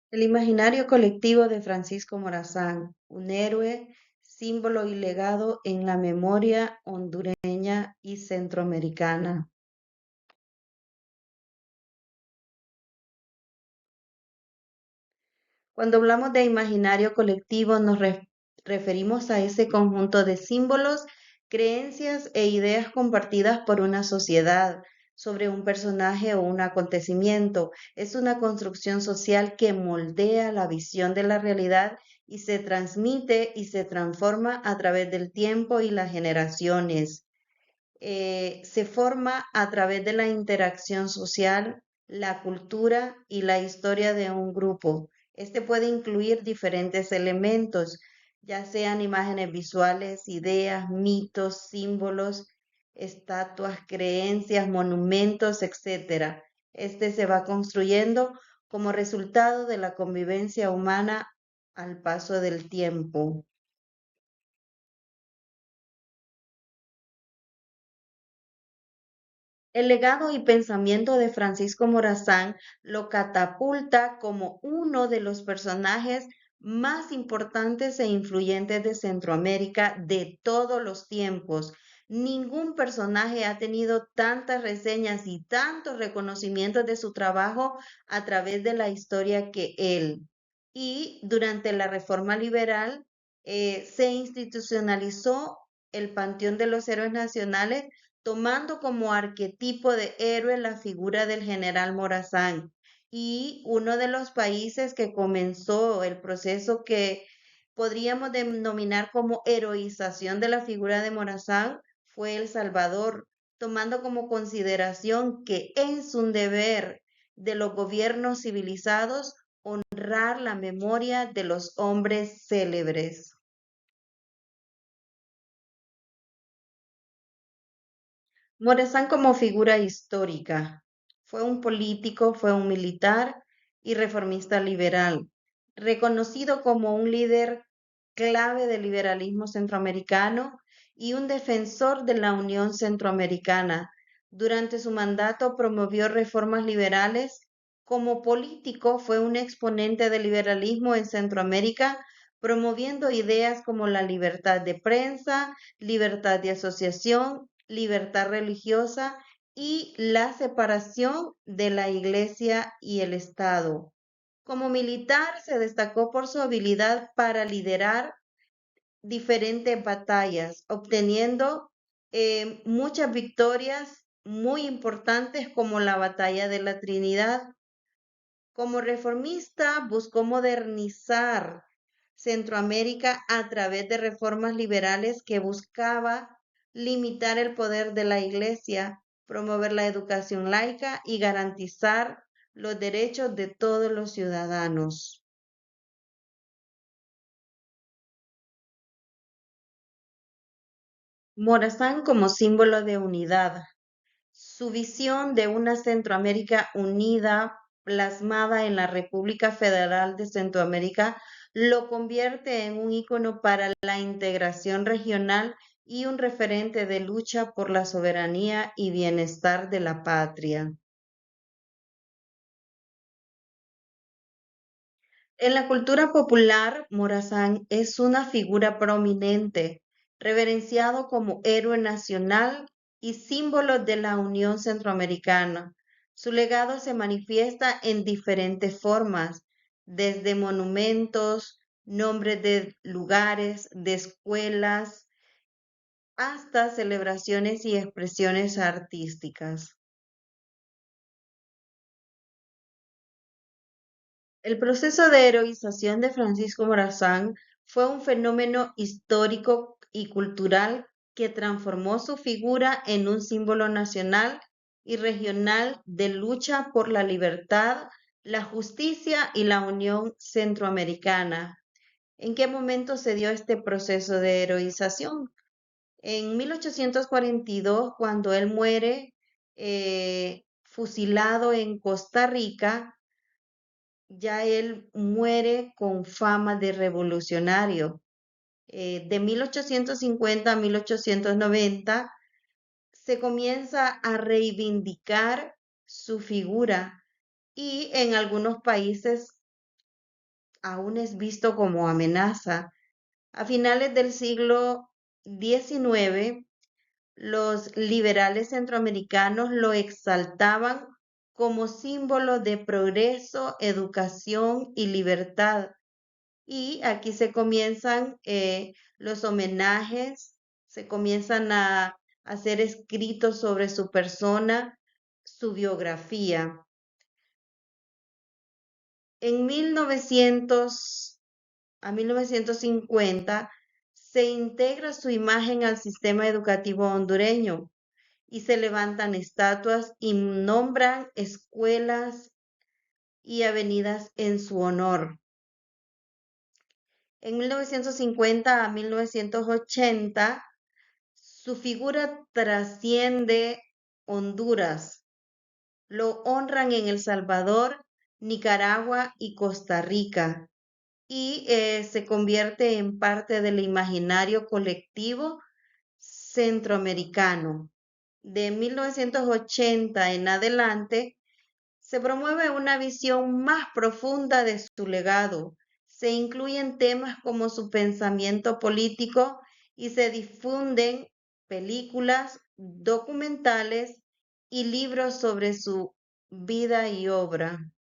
El imaginario colectivo de Francisco Morazán, un héroe, símbolo y legado en la memoria hondureña y centroamericana. Cuando hablamos de imaginario colectivo nos referimos a ese conjunto de símbolos, creencias e ideas compartidas por una sociedad sobre un personaje o un acontecimiento. Es una construcción social que moldea la visión de la realidad y se transmite y se transforma a través del tiempo y las generaciones. Se forma a través de la interacción social, la cultura y la historia de un grupo. Este puede incluir diferentes elementos, ya sean imágenes visuales, ideas, mitos, símbolos, estatuas, creencias, monumentos, etcétera. Este se va construyendo como resultado de la convivencia humana al paso del tiempo. El legado y pensamiento de Francisco Morazán lo catapulta como uno de los personajes más importantes e influyentes de Centroamérica de todos los tiempos. Ningún personaje ha tenido tantas reseñas y tantos reconocimientos de su trabajo a través de la historia que él. Y durante la Reforma Liberal se institucionalizó el Panteón de los Héroes Nacionales tomando como arquetipo de héroe la figura del general Morazán. Y uno de los países que comenzó el proceso que podríamos denominar como heroización de la figura de Morazán fue El Salvador, tomando como consideración que es un deber de los gobiernos civilizados honrar la memoria de los hombres célebres. Morazán como figura histórica. Fue un político, fue un militar y reformista liberal, reconocido como un líder clave del liberalismo centroamericano y un defensor de la Unión Centroamericana. Durante su mandato promovió reformas liberales. Como político fue un exponente del liberalismo en Centroamérica, promoviendo ideas como la libertad de prensa, libertad de asociación, libertad religiosa y la separación de la Iglesia y el Estado. Como militar se destacó por su habilidad para liderar diferentes batallas, obteniendo muchas victorias muy importantes como la batalla de la Trinidad. Como reformista buscó modernizar Centroamérica a través de reformas liberales que buscaba limitar el poder de la Iglesia, promover la educación laica y garantizar los derechos de todos los ciudadanos. Morazán como símbolo de unidad. Su visión de una Centroamérica unida, plasmada en la República Federal de Centroamérica, lo convierte en un ícono para la integración regional y un referente de lucha por la soberanía y bienestar de la patria. En la cultura popular, Morazán es una figura prominente, reverenciado como héroe nacional y símbolo de la Unión Centroamericana. Su legado se manifiesta en diferentes formas, desde monumentos, nombres de lugares, de escuelas, hasta celebraciones y expresiones artísticas. El proceso de heroización de Francisco Morazán fue un fenómeno histórico y cultural que transformó su figura en un símbolo nacional y regional de lucha por la libertad, la justicia y la unión centroamericana. ¿En qué momento se dio este proceso de heroización? En 1842, cuando él muere fusilado en Costa Rica, ya él muere con fama de revolucionario. De 1850 a 1890 se comienza a reivindicar su figura y en algunos países aún es visto como amenaza. A finales del siglo XIX, los liberales centroamericanos lo exaltaban como símbolo de progreso, educación y libertad. Y aquí se comienzan los homenajes, se comienzan a hacer escritos sobre su persona, su biografía. En 1900 a 1950 se integra su imagen al sistema educativo hondureño y se levantan estatuas y nombran escuelas y avenidas en su honor. En 1950 a 1980, su figura trasciende Honduras. Lo honran en El Salvador, Nicaragua y Costa Rica y se convierte en parte del imaginario colectivo centroamericano. De 1980 en adelante, se promueve una visión más profunda de su legado. Se incluyen temas como su pensamiento político y se difunden películas, documentales y libros sobre su vida y obra.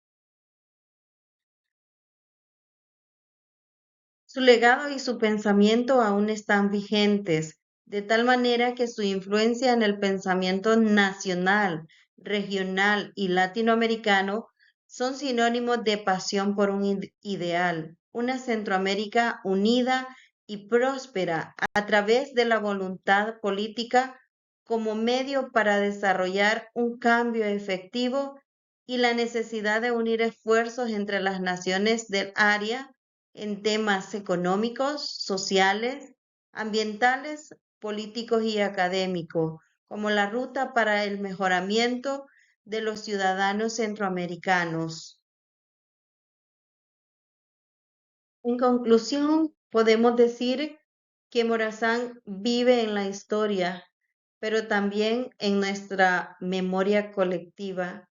Su legado y su pensamiento aún están vigentes, de tal manera que su influencia en el pensamiento nacional, regional y latinoamericano son sinónimos de pasión por un ideal, una Centroamérica unida y próspera a través de la voluntad política como medio para desarrollar un cambio efectivo y la necesidad de unir esfuerzos entre las naciones del área en temas económicos, sociales, ambientales, políticos y académicos, como la ruta para el mejoramiento de los ciudadanos centroamericanos. En conclusión, podemos decir que Morazán vive en la historia, pero también en nuestra memoria colectiva.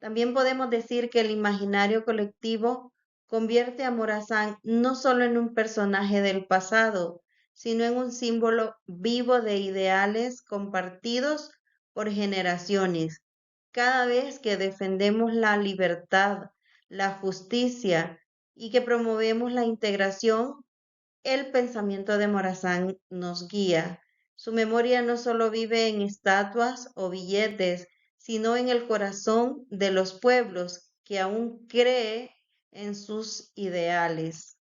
También podemos decir que el imaginario colectivo convierte a Morazán no solo en un personaje del pasado, sino en un símbolo vivo de ideales compartidos por generaciones. Cada vez que defendemos la libertad, la justicia y que promovemos la integración, el pensamiento de Morazán nos guía. Su memoria no solo vive en estatuas o billetes, sino en el corazón de los pueblos que aún cree en sus ideales.